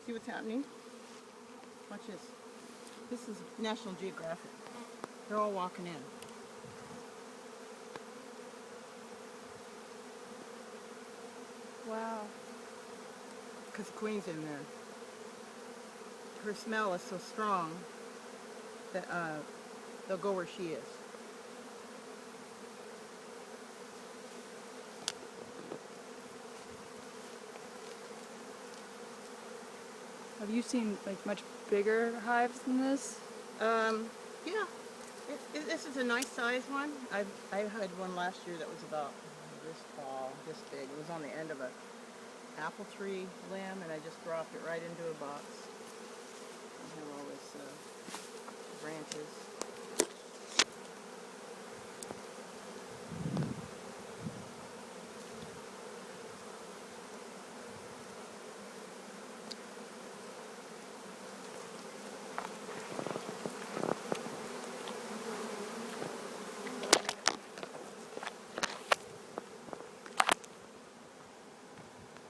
See what's happening? Watch this. This is National Geographic. They're all walking in. Wow. Because the queen's in there. Her smell is so strong that they'll go where she is. Have you seen like much bigger hives than this? Yeah. This is a nice size one. I had one last year that was about this tall, this big. It was on the end of a apple tree limb, and I just dropped it right into a box. I have all this branches.